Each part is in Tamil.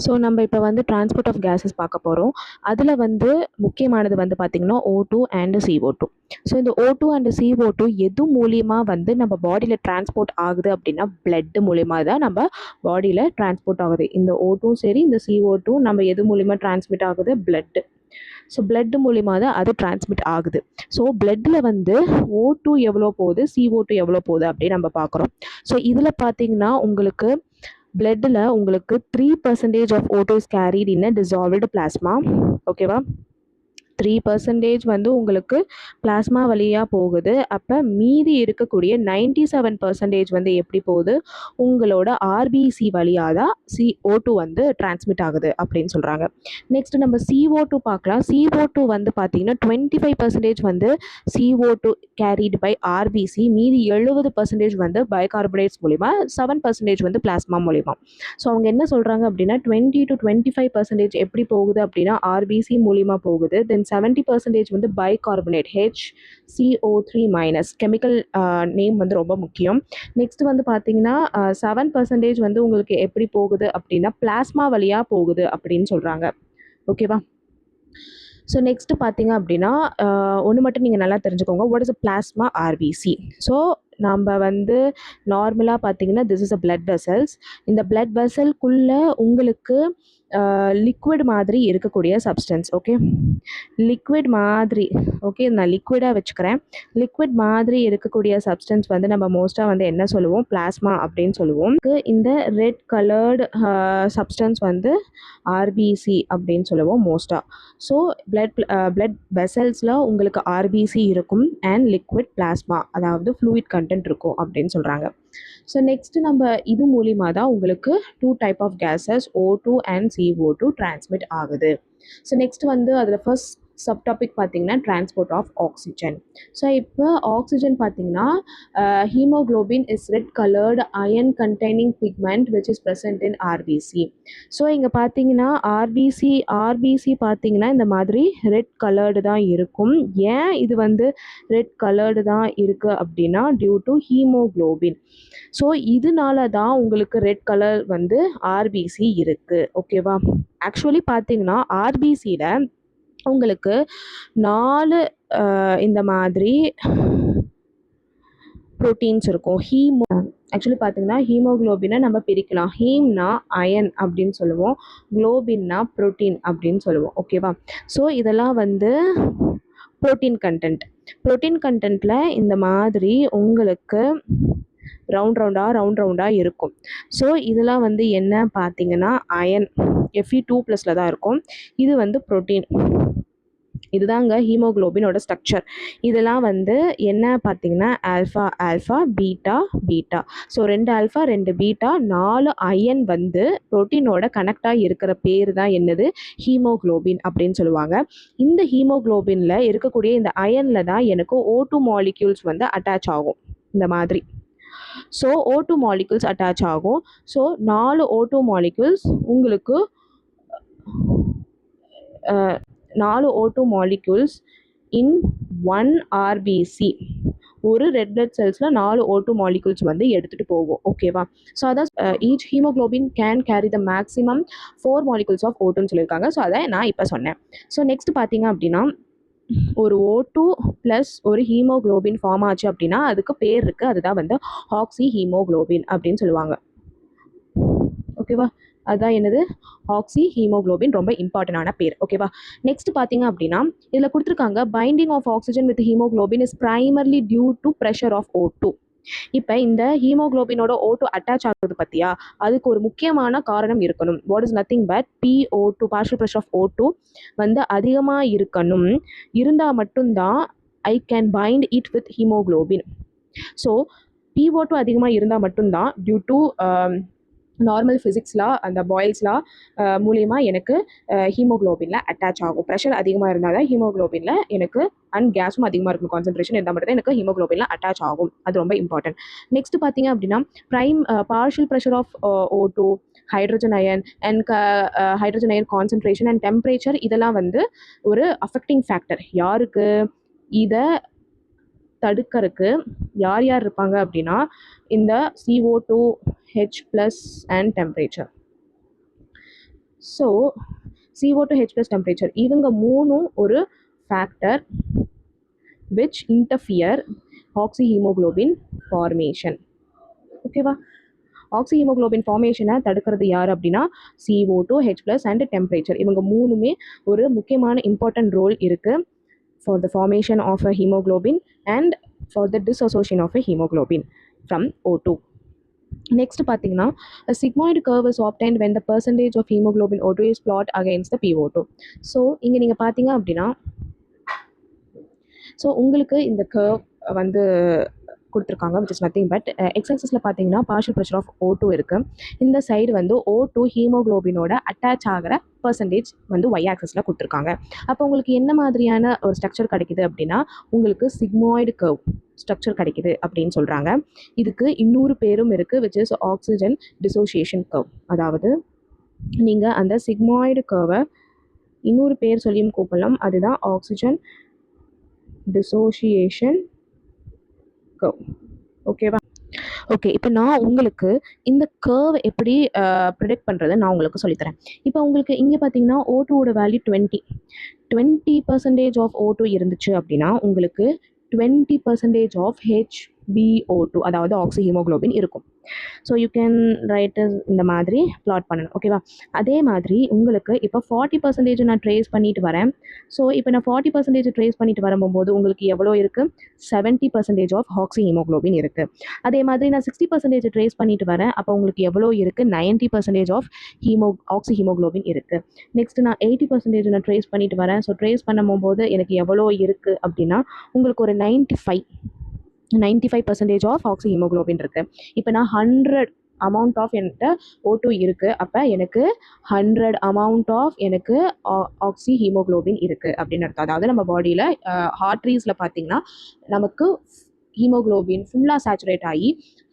ஸோ நம்ம இப்போ வந்து டிரான்ஸ்போர்ட் ஆஃப் கேஸஸ் பார்க்க போகிறோம். அதில் வந்து முக்கியமானது வந்து பார்த்திங்கன்னா O2 அண்ட் CO2. ஸோ இந்த O2 அண்ட் CO2 எது மூலியமா வந்து நம்ம பாடியில் டிரான்ஸ்போர்ட் ஆகுது அப்படின்னா பிளட் மூலியமா தான் நம்ம பாடியில் டிரான்ஸ்போர்ட் ஆகுது. இந்த O2 சரி இந்த CO2 நம்ம எது மூலியமா டிரான்ஸ்மிட் ஆகுது? பிளட். ஸோ பிளட் மூலிமா தான் அது டிரான்ஸ்மிட் ஆகுது. ஸோ பிளட்டில் வந்து O2 எவ்வளோ போகுது, CO2 எவ்வளோ போகுது அப்படின்னு நம்ம பார்க்குறோம். ஸோ இதில் பார்த்தீங்கன்னா உங்களுக்கு பிளட்டில் உங்களுக்கு 3% of O2 is carried in a dissolved plasma. ஓகேவா? 3% வந்து உங்களுக்கு பிளாஸ்மா வழியாக போகுது. அப்போ மீதி இருக்கக்கூடிய 97% வந்து எப்படி போகுது? உங்களோட ஆர்பிசி வழியாக தான் CO2 வந்து டிரான்ஸ்மிட் ஆகுது அப்படின்னு சொல்கிறாங்க. நெக்ஸ்ட் நம்ம CO2 பார்க்கலாம். CO2 வந்து பார்த்தீங்கன்னா 25% வந்து CO2 கேரிட் பை ஆர்பிசி, மீதி 70% வந்து பைகார்பனேட்ஸ் மூலிமா, 7% வந்து பிளாஸ்மா மூலிமா. ஸோ அவங்க என்ன சொல்கிறாங்க அப்படின்னா 20 to 25% எப்படி போகுது அப்படின்னா ஆர்பிசி மூலிமா போகுது. தென் 70% வந்து பைகார்பனேட் HCO3- கெமிக்கல் நேம் வந்து ரொம்ப முக்கியம். நெக்ஸ்ட் வந்து பார்த்தீங்கன்னா 7% வந்து உங்களுக்கு எப்படி போகுது அப்படின்னா பிளாஸ்மா வழியாக போகுது அப்படின்னு சொல்கிறாங்க. ஓகேவா? ஸோ நெக்ஸ்ட்டு பார்த்தீங்க அப்படின்னா ஒன்று மட்டும் நீங்கள் நல்லா தெரிஞ்சுக்கோங்க. What is a plasma RBC? So நம்ம வந்து நார்மலாக பார்த்தீங்கன்னா this is a blood vessels. இந்த பிளட் வெசல்குள்ளே உங்களுக்கு லிக்விட் மாதிரி இருக்கக்கூடிய சப்ஸ்டன்ஸ். ஓகே, லிக்விட் மாதிரி. ஓகே, நான் லிக்விடாக வச்சுக்கிறேன். லிக்விட் மாதிரி இருக்கக்கூடிய சப்ஸ்டன்ஸ் வந்து நம்ம மோஸ்ட்டாக வந்து என்ன சொல்லுவோம்? பிளாஸ்மா அப்படின்னு சொல்லுவோம். இந்த ரெட் கலர்டு சப்ஸ்டன்ஸ் வந்து ஆர்பிசி அப்படின்னு சொல்லுவோம் மோஸ்ட்டாக. ஸோ பிளட் வெசல்ஸில் உங்களுக்கு ஆர்பிசி இருக்கும் அண்ட் லிக்விட் பிளாஸ்மா, அதாவது ஃப்ளூயிட் கண்டென்ட் இருக்கும் அப்படின்னு சொல்கிறாங்க. ஸோ நெக்ஸ்ட் நம்ம இது மூலிமா தான் உங்களுக்கு 2 type of gases O2 and CO2 transmit ஆகுது. ஸோ நெக்ஸ்ட் வந்து அதில் ஃபர்ஸ்ட் சப்டாபிக் பார்த்தீங்கன்னா டிரான்ஸ்போர்ட் ஆஃப் ஆக்சிஜன். ஸோ இப்போ ஆக்சிஜன் பார்த்தீங்கன்னா haemoglobin is red coloured iron containing pigment which is present in RBC. So இங்கே பார்த்தீங்கன்னா ஆர்பிசி பார்த்தீங்கன்னா இந்த மாதிரி ரெட் கலர்டு தான் இருக்கும். ஏன் இது வந்து ரெட் கலர்டு தான் இருக்குது அப்படின்னா டியூ டு ஹீமோக்ளோபின். ஸோ இதனால தான் உங்களுக்கு ரெட் கலர் வந்து ஆர்பிசி இருக்குது. ஓகேவா? ஆக்சுவலி பார்த்தீங்கன்னா ஆர்பிசியில் உங்களுக்கு 4 இந்த மாதிரி ப்ரோட்டீன்ஸ் இருக்கும். ஆக்சுவலி பார்த்தீங்கன்னா ஹீமோக்ளோபினை நம்ம பிரிக்கலாம். ஹீம்னா அயன் அப்படின்னு சொல்லுவோம், குளோபின்னா ப்ரோட்டீன் அப்படின்னு சொல்லுவோம். ஓகேவா? ஸோ இதெல்லாம் வந்து ப்ரோட்டீன் கண்டென்ட்டில் இந்த மாதிரி உங்களுக்கு ரவுண்ட் ரவுண்டாக இருக்கும். ஸோ இதெல்லாம் வந்து என்ன பார்த்தீங்கன்னா அயன் Fe2+ தான் இருக்கும். இது வந்து ப்ரோட்டீன். இதுதாங்க ஹீமோக்ளோபினோட ஸ்ட்ரக்சர். இதெல்லாம் வந்து என்ன பார்த்தீங்கன்னா alpha beta. So 2 alpha 2 beta 4 iron வந்து ப்ரோட்டீனோட கனெக்டாக இருக்கிற பேர் தான் என்னது? ஹீமோக்ளோபின் அப்படின்னு சொல்லுவாங்க. இந்த ஹீமோக்ளோபினில் இருக்கக்கூடிய இந்த அயனில் தான் எனக்கு O2 மாலிக்யூல்ஸ் வந்து அட்டாச் ஆகும் இந்த மாதிரி. ஸோ O2 மாலிக்யூல்ஸ் அட்டாச் ஆகும். ஸோ 4 O2 மாலிக்யூல்ஸ் உங்களுக்கு 4 O2 மாலிக்யூல்ஸ் இன் 1 ஆர்பிசி. ஒரு ரெட் பிளட் செல்ஸில் 4 O2 மாலிக்யூல்ஸ் வந்து எடுத்துகிட்டு போகும். ஓகேவா? ஸோ அதான் each haemoglobin can carry the maximum 4 molecules of O2ன்னு சொல்லியிருக்காங்க. ஸோ அதை நான் இப்போ சொன்னேன். ஸோ நெக்ஸ்ட் பார்த்தீங்க அப்படின்னா ஒரு O2 ப்ளஸ் ஒரு ஹீமோக்ளோபின் ஃபார்ம் ஆச்சு அப்படின்னா அதுக்கு பேர் இருக்குது. அதுதான் வந்து ஆக்சி ஹீமோக்ளோபின் அப்படின்னு சொல்லுவாங்க. ஓகேவா? அதுதான் என்னது? Oxyhaemoglobin. ரொம்ப இம்பார்ட்டண்டான பேர். ஓகேவா? நெக்ஸ்ட் பார்த்தீங்க அப்படின்னா இதில் கொடுத்துருக்காங்க binding of oxygen with haemoglobin is primarily due to pressure of O2. இப்போ இந்த ஹீமோக்ளோபினோட O2 அட்டாச் ஆகுது பார்த்தியா, அதுக்கு ஒரு முக்கியமான காரணம் இருக்கணும். What is nothing but PO2, partial pressure of O2 வந்து அதிகமாக இருக்கணும். இருந்தால் மட்டும்தான் I can bind it with haemoglobin. So PO2 அதிகமாக இருந்தால் மட்டும்தான் டியூ டு நார்மல் ஃபிசிக்ஸ்லாம் அந்த பாயில்ஸ்லாம் மூலிமா எனக்கு ஹீமோக்ளோபினில் அட்டாச் ஆகும். ப்ரெஷர் அதிகமாக இருந்தால் தான் ஹீமோக்ளோபினில் எனக்கு அண்ட் கேஸும் அதிகமாக இருக்கும். கான்சன்ட்ரேஷன் இருந்தால் மட்டும் தான் எனக்கு ஹீமோக்ளோபினில் அட்டாச் ஆகும். அது ரொம்ப இம்பார்ட்டன்ட். நெக்ஸ்ட் பார்த்தீங்க அப்படின்னா partial pressure of O2, hydrogen ion and hydrogen ion concentration and temperature இதெல்லாம் வந்து ஒரு அஃபெக்டிங் ஃபேக்டர். யாருக்கு? இதை தடுக்கிறதுக்கு யார் இருப்பாங்க அப்படின்னா இந்த CO2, H+ and temperature. So CO2 H plus temperature இவங்க மூணும் ஒரு factor which interfere oxyhemoglobin formation. ஓகேவா? ஆக்சிஹீமோகுளோபின் ஃபார்மேஷனை தடுக்கிறது யார் அப்படின்னா CO2 H plus and temperature. இவங்க மூணுமே ஒரு முக்கியமான இம்பார்ட்டன்ட் ரோல் இருக்குது for the formation of a haemoglobin and for the dissociation of a haemoglobin from O2. Next பார்த்தீங்கன்னா a sigmoid curve is obtained when the percentage of hemoglobin O2 is plot against the PO2. So இங்கே நீங்கள் பார்த்தீங்க அப்படின்னா ஸோ உங்களுக்கு இந்த கர்வ் வந்து கொடுத்துருக்காங்க which is nothing but எக்ஸாக்சிஸில் பார்த்தீங்கன்னா பார்ஷியல் ப்ரெஷர் ஆஃப் O2 இருக்குது. இந்த சைடு வந்து O2 ஹீமோக்ளோபினோட அட்டாச் ஆகிற பர்சன்டேஜ் வந்து ஒய் ஆக்சஸில் கொடுத்துருக்காங்க. அப்போ உங்களுக்கு என்ன மாதிரியான ஒரு ஸ்ட்ரக்சர் கிடைக்குது அப்படின்னா உங்களுக்கு சிக்மாய்டு கர்வ் ஸ்ட்ரக்சர் கிடைக்குது அப்படின்னு சொல்கிறாங்க. இதுக்கு இன்னொரு பேரும் இருக்குது which is oxygen dissociation curve. அதாவது நீங்கள் அந்த சிக்மாய்டு கர்வை இன்னொரு பேர் சொல்லியும் கூப்பிடலாம், அதுதான் ஆக்சிஜன் டிசோசியேஷன் கர்வ். ஓகேவா? ஓகே, இப்போ நான் உங்களுக்கு இந்த கர்வ் எப்படி ப்ரிடிக்ட் பண்ணுறது நான் உங்களுக்கு சொல்லித்தரேன். இப்போ உங்களுக்கு இங்கே பார்த்தீங்கன்னா O2வோட வேல்யூ 20% ஆஃப் O2 இருந்துச்சு அப்படின்னா உங்களுக்கு 20% ஆஃப் HbO2 அதாவது ஆக்சிஹீமோக்ளோபின் இருக்கும். ஸோ யூ கேன் ரைட் இந்த மாதிரி ப்ளாட் பண்ணணும். ஓகேவா? அதே மாதிரி உங்களுக்கு இப்போ 40% நான் ட்ரேஸ் பண்ணிட்டு வரேன். ஸோ இப்போ நான் 40% ட்ரேஸ் பண்ணிட்டு வரும்போது உங்களுக்கு எவ்வளோ இருக்குது? 70% ஆஃப் ஆக்சிஹீமோக்ளோபின் இருக்குது. அதே மாதிரி நான் 60% ட்ரேஸ் பண்ணிட்டு வரேன், அப்போ உங்களுக்கு எவ்வளோ இருக்குது? 90% ஆஃப் ஆக்சிஹீமோக்ளோபின் இருக்குது. நெக்ஸ்ட் நான் 80% நான் ட்ரேஸ் பண்ணிட்டு வரேன். ஸோ ட்ரேஸ் பண்ணும்போது எனக்கு எவ்வளோ இருக்குது அப்படின்னா உங்களுக்கு ஒரு 95% ஆஃப் ஆக்சிஹீமோக்ளோபின் இருக்குது. இப்போ நான் 100 அமௌண்ட் ஆஃப் என்கிட்ட O2 இருக்குது, அப்போ எனக்கு 100 அமௌண்ட் ஆஃப் எனக்கு ஆக்சிஹீமோக்ளோபின் இருக்குது அப்படின்னு அர்த்தம். அதாவது நம்ம பாடியில் ஆர்ட்ரீஸில் பார்த்தீங்கன்னா நமக்கு ஹீமோக்ளோபின் ஃபுல்லாக சேச்சுரேட் ஆகி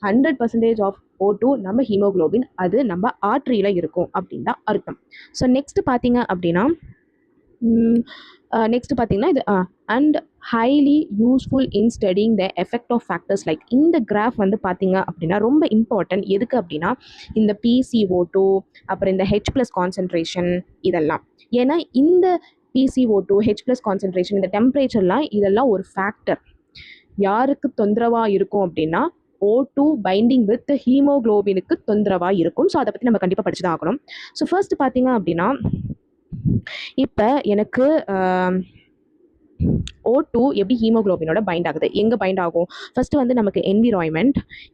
100% ஆஃப் O2 நம்ம ஹீமோக்ளோபின் அது நம்ம ஆர்ட்ரியில் இருக்கும் அப்படின்னு தான் அர்த்தம். ஸோ நெக்ஸ்ட் பார்த்தீங்க அப்படின்னா நெக்ஸ்ட் பார்த்தீங்கன்னா இது and highly useful in studying the effect of factors like இந்த கிராஃப் வந்து பார்த்தீங்க அப்படின்னா ரொம்ப இம்பார்ட்டன்ட். எதுக்கு அப்படின்னா இந்த PCO2 அப்புறம் இந்த H ப்ளஸ் கான்சன்ட்ரேஷன் இதெல்லாம். ஏன்னா இந்த PCO2 H ப்ளஸ் கான்சன்ட்ரேஷன் இந்த டெம்பரேச்சர்லாம் இதெல்லாம் ஒரு ஃபேக்டர். யாருக்கு தொந்தரவாக இருக்கும் அப்படின்னா O2 பைண்டிங் வித் ஹீமோக்ளோபினுக்கு தொந்தரவாக இருக்கும். ஸோ அதை பற்றி நம்ம கண்டிப்பாக படிச்சு தான் ஆகணும். ஸோ ஃபர்ஸ்ட் பார்த்தீங்க அப்படின்னா இப்போ எனக்கு O2 எப்படி ஹீமோக்ளோபினோட பைண்ட் ஆகுது, எங்கே பைண்ட் ஆகும்? ஃபஸ்ட்டு வந்து நமக்கு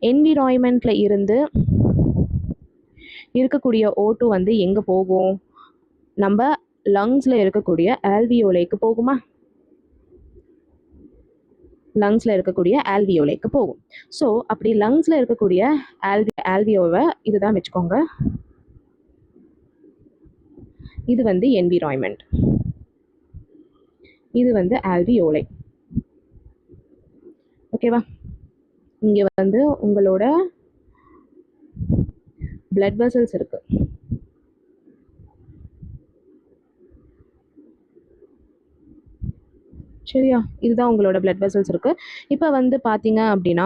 என்விரான்மெண்ட்டில் இருந்து இருக்கக்கூடிய O2 வந்து எங்கே போகும்? நம்ம லங்ஸில் இருக்கக்கூடிய ஆல்வியோலைக்கு போகுமா? லங்ஸில் இருக்கக்கூடிய ஆல்வியோலைக்கு போகும். ஸோ அப்படி லங்ஸில் இருக்கக்கூடிய ஆல்வியோவை இதுதான் வச்சுக்கோங்க, இது வந்து என்விரான்மெண்ட், இது வந்து ஆல்வியோலை. ஓகேவா? இங்கே வந்து உங்களோட பிளட் வெசல்ஸ் இருக்கு. சரியா? இதுதான் உங்களோட பிளட் வெசல்ஸ் இருக்குது. இப்போ வந்து பார்த்தீங்க அப்படின்னா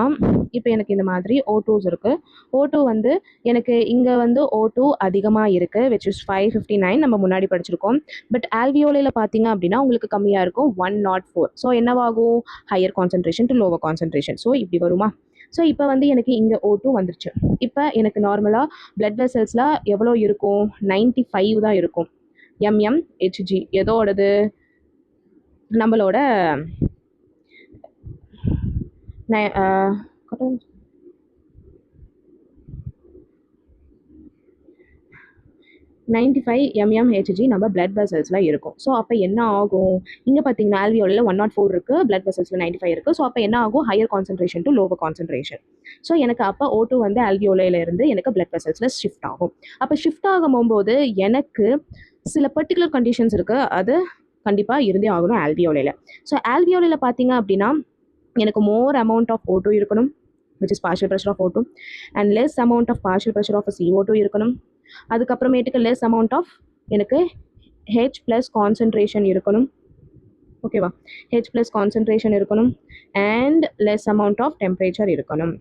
இப்போ எனக்கு இந்த மாதிரி O2s இருக்குது. O2 வந்து எனக்கு இங்கே வந்து O2 அதிகமாக இருக்குது which is 559 நம்ம முன்னாடி படிச்சிருக்கோம். பட் ஆல்வியோலையில் பார்த்தீங்க அப்படின்னா உங்களுக்கு கம்மியாக இருக்கும் 104. ஸோ என்னவாகும்? Higher concentration to lower concentration. So இப்படி வருமா? ஸோ இப்போ வந்து எனக்கு இங்கே O2 வந்துருச்சு. இப்போ எனக்கு நார்மலாக பிளட் வெசல்ஸில் எவ்வளோ இருக்கும்? 95 தான் இருக்கும். mmHg எதோடது? நம்மளோட 95 mmHg நம்ம பிளட் வெசல்ஸில் இருக்கும். ஸோ அப்போ என்ன ஆகும்? இங்கே பார்த்தீங்கன்னா ஆல்வியோலில் 104 இருக்குது, பிளட் வெசல்ஸில் 95 இருக்குது. ஸோ அப்போ என்ன ஆகும்? Higher concentration to lower concentration. So எனக்கு அப்போ O2 வந்து ஆல்வியோலையிலேருந்து எனக்கு பிளட் வெசல்ஸில் ஷிஃப்ட் ஆகும். அப்போ ஷிஃப்ட் ஆகும்போது எனக்கு சில பர்டிகுலர் கண்டிஷன்ஸ் இருக்குது, அது கண்டிப்பாக இருந்தே ஆகணும் ஆல்வியோலையில். ஸோ ஆல்வியோலையில் பார்த்தீங்க அப்படின்னா எனக்கு மோர் அமௌண்ட் ஆஃப் O2 இருக்கணும் which is partial pressure of O2 and less amount of partial pressure of CO2 இருக்கணும். அதுக்கப்புறமேட்டுக்கு லெஸ் அமௌண்ட் ஆஃப் எனக்கு H ப்ளஸ் கான்சன்ட்ரேஷன் இருக்கணும். ஓகேவா? H ப்ளஸ் கான்சன்ட்ரேஷன் இருக்கணும் and less amount of temperature இருக்கணும்.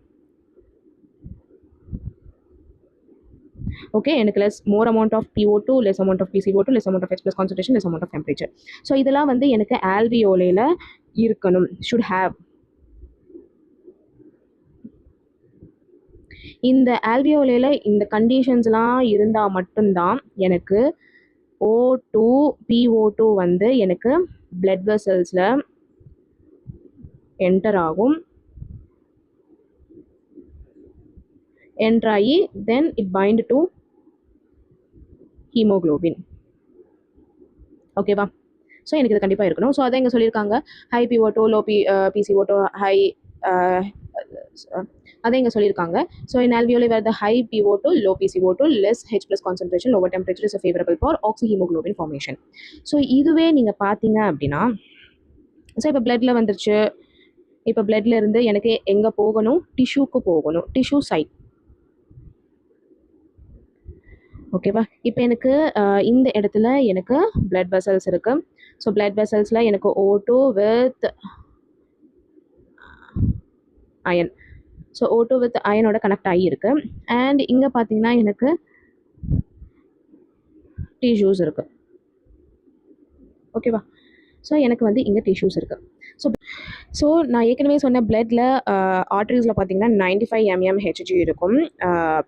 ஓகே, எனக்கு more amount of PO2, less amount of PCO2, less amount of H+ concentration, less amount of temperature. So இதெல்லாம் வந்து எனக்கு ஆல்வியோலேயில் இருக்கணும், ஷுட் ஹேவ். இந்த ஆல்வியோலேயில் இந்த கண்டிஷன்ஸ்லாம் இருந்தால் மட்டும்தான் எனக்கு O2 PO2 வந்து எனக்கு பிளட் வெசல்ஸில் என்டர் ஆகும். என்டர் ஆகி then it find to haemoglobin. ஓகேவா? ஸோ எனக்கு இது கண்டிப்பாக இருக்கணும். ஸோ அதான் இங்கே சொல்லியிருக்காங்க, high PO2, low PCO2, high அதை இங்கே சொல்லியிருக்காங்க. So in alveoli where the high PO2, low PCO2, less H+ concentration, lower temperature is favorable for oxyhemoglobin formation. So இதுவே நீங்கள் பார்த்தீங்க அப்படின்னா, ஸோ இப்போ பிளட்டில் வந்துருச்சு. இப்போ பிளட்ல இருந்து எனக்கு எங்கே போகணும்? டிஷ்யூக்கு போகணும், டிஷ்யூ சைட். ஓகேவா? இப்போ எனக்கு இந்த இடத்துல எனக்கு பிளட் வெசல்ஸ் இருக்குது. ஸோ பிளட் வெசல்ஸில் எனக்கு O2 with iron. So O2 with அயனோட கனெக்ட் ஆகியிருக்கு. அண்ட் இங்கே பார்த்தீங்கன்னா எனக்கு டிஷ்யூஸ் இருக்குது. ஓகேவா? ஸோ எனக்கு வந்து இங்கே டிஷ்யூஸ் இருக்குது. ஸோ நான் ஏற்கனவே சொன்ன பிளட்டில் ஆர்டரிஸில் பார்த்தீங்கன்னா 95 mmHg இருக்கும்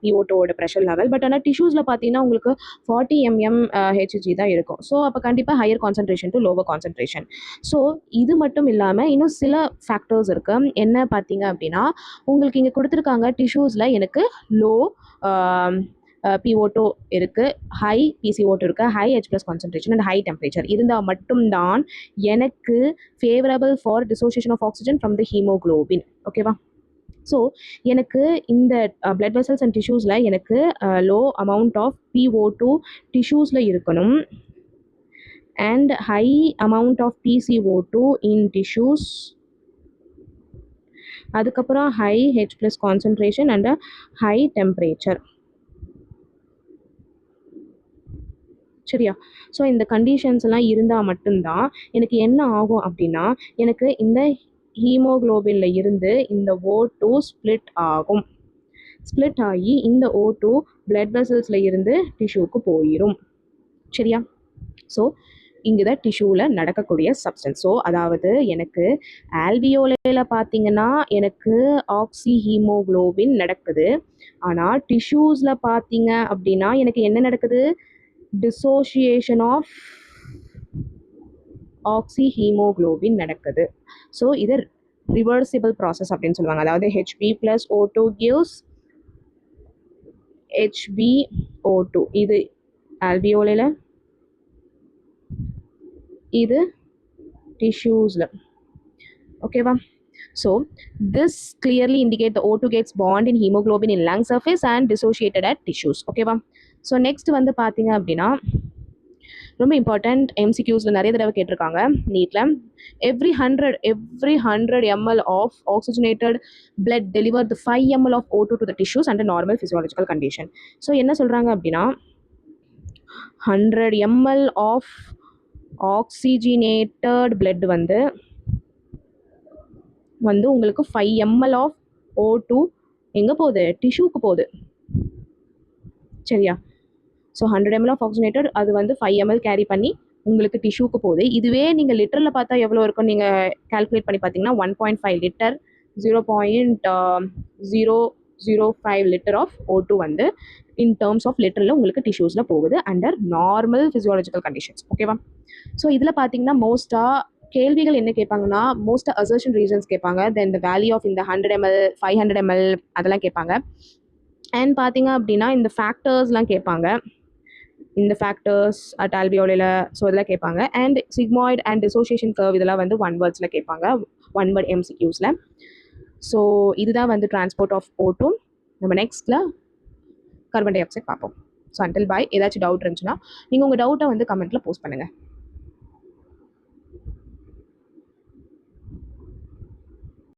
PO2ஓட ப்ரெஷர் லெவல். பட் ஆனால் டிஷ்யூஸில் பார்த்தீங்கன்னா உங்களுக்கு 40 mmHg தான் இருக்கும். ஸோ அப்போ கண்டிப்பாக higher concentration to lower concentration. So இது மட்டும் இல்லாமல் இன்னும் சில ஃபேக்டர்ஸ் இருக்குது. என்ன பார்த்தீங்க அப்படின்னா, உங்களுக்கு இங்கே கொடுத்துருக்காங்க டிஷ்யூஸில் எனக்கு லோ PO2 இருக்குது, ஹை PCO2 இருக்குது, high H+ concentration and high temperature இருந்தால் மட்டும்தான் எனக்கு favourable for dissociation of oxygen from the haemoglobin. ஓகேவா? ஸோ எனக்கு இந்த பிளட் வெசல்ஸ் அண்ட் டிஷ்யூஸில் எனக்கு லோ அமௌண்ட் ஆஃப் PO2 டிஷ்யூஸில் இருக்கணும் and high amount of PCO2 in tissues. அதுக்கப்புறம் high H+ concentration and high temperature. சரியா? ஸோ இந்த கண்டிஷன்ஸ் எல்லாம் இருந்தால் மட்டும்தான் எனக்கு என்ன ஆகும் அப்படின்னா, எனக்கு இந்த ஹீமோக்ளோபின்ல இருந்து இந்த O2 ஸ்ப்ளிட் ஆகும். ஸ்ப்ளிட் ஆகி இந்த O2 பிளட் வெசல்ஸில் இருந்து டிஷ்யூக்கு போயிடும். சரியா? ஸோ இங்கே தான் டிஷ்யூவில் நடக்கக்கூடிய சப்ஸ்டன்ஸ். ஸோ அதாவது எனக்கு ஆல்வியோலையில் பார்த்தீங்கன்னா எனக்கு ஆக்சி ஹீமோக்ளோபின் நடக்குது. ஆனால் டிஷ்யூஸில் பார்த்தீங்க அப்படின்னா எனக்கு என்ன நடக்குது? டிசோசியேஷன் ஆஃப் ஆக்சிஹீமோக்ளோபின் நடக்குது. ஸோ இது ரிவர்சிபிள் ப்ராசஸ் அப்படின்னு சொல்லுவாங்க. அதாவது Hb+O2 gives HbO2. இது ஆல்வியோலையில், இது டிஷ்யூஸில். ஓகேவா? So this clearly indicate the O2 gets bond in hemoglobin in lung surface and dissociated at tissues. ஓகேவா? ஸோ நெக்ஸ்ட் வந்து பார்த்தீங்க அப்படின்னா ரொம்ப இம்பார்ட்டண்ட், MCQஸில் நிறைய தடவை கேட்டிருக்காங்க நீட்டில். Every 100 ml of oxygenated blood deliver the 5 ml of O2 to the tissues and normal physiological condition. So என்ன சொல்கிறாங்க அப்படின்னா 100 ml ஆஃப் ஆக்சிஜனேட்டட் பிளட் வந்து உங்களுக்கு 5 ml ஆஃப் O2 எங்கே போகுது? டிஷ்யூக்கு போகுது. சரியா? ஸோ 100 ml ஆஃப் ஆக்சிஜனேட்டட் அது வந்து 5 ml கேரி பண்ணி உங்களுக்கு டிஷ்யூக்கு போகுது. இதுவே நீங்கள் லிட்டரில் பார்த்தா எவ்வளோ இருக்கும் நீங்கள் கால்குலேட் பண்ணி பார்த்தீங்கன்னா 1.5 லிட்டர் 0.005 லிட்டர் ஆஃப் O2 வந்து இன் டேர்ம்ஸ் ஆஃப் லிட்டரில் உங்களுக்கு டிஷ்யூஸில் போகுது அண்டர் நார்மல் ஃபிசியாலஜிக்கல் கண்டிஷன்ஸ். ஓகேவா? ஸோ இதில் பார்த்தீங்கன்னா மோஸ்ட்டாக கேள்விகள் என்ன கேட்பாங்கன்னா, மோஸ்ட்டாக அசர்ஷன் ரீசன்ஸ் கேட்பாங்க. தென் த வேல்யூ ஆஃப் இந்த 100 ml 500 ml அதெல்லாம் கேட்பாங்க. அண்ட் பார்த்தீங்க அப்படின்னா இந்த ஃபேக்டர்ஸ்லாம் கேட்பாங்க. இந்த ஃபேக்டர்ஸ் அட் ஆல்வியோலையில் ஸோ இதெல்லாம் கேட்பாங்க. And sigmoid and dissociation curve இதெல்லாம் வந்து 1 வேர்ட்ஸில் கேட்பாங்க, 1 வேர்ட் MCQஸில். ஸோ இதுதான் வந்து டிரான்ஸ்போர்ட் ஆஃப் O2. நம்ம நெக்ஸ்ட்டில் கார்பன் டை ஆக்சைடு பார்ப்போம். So until bye. ஏதாச்சும் டவுட் இருந்துச்சுன்னா நீங்கள் உங்கள் டவுட்டை வந்து கமெண்ட்டில் போஸ்ட் பண்ணுங்கள்.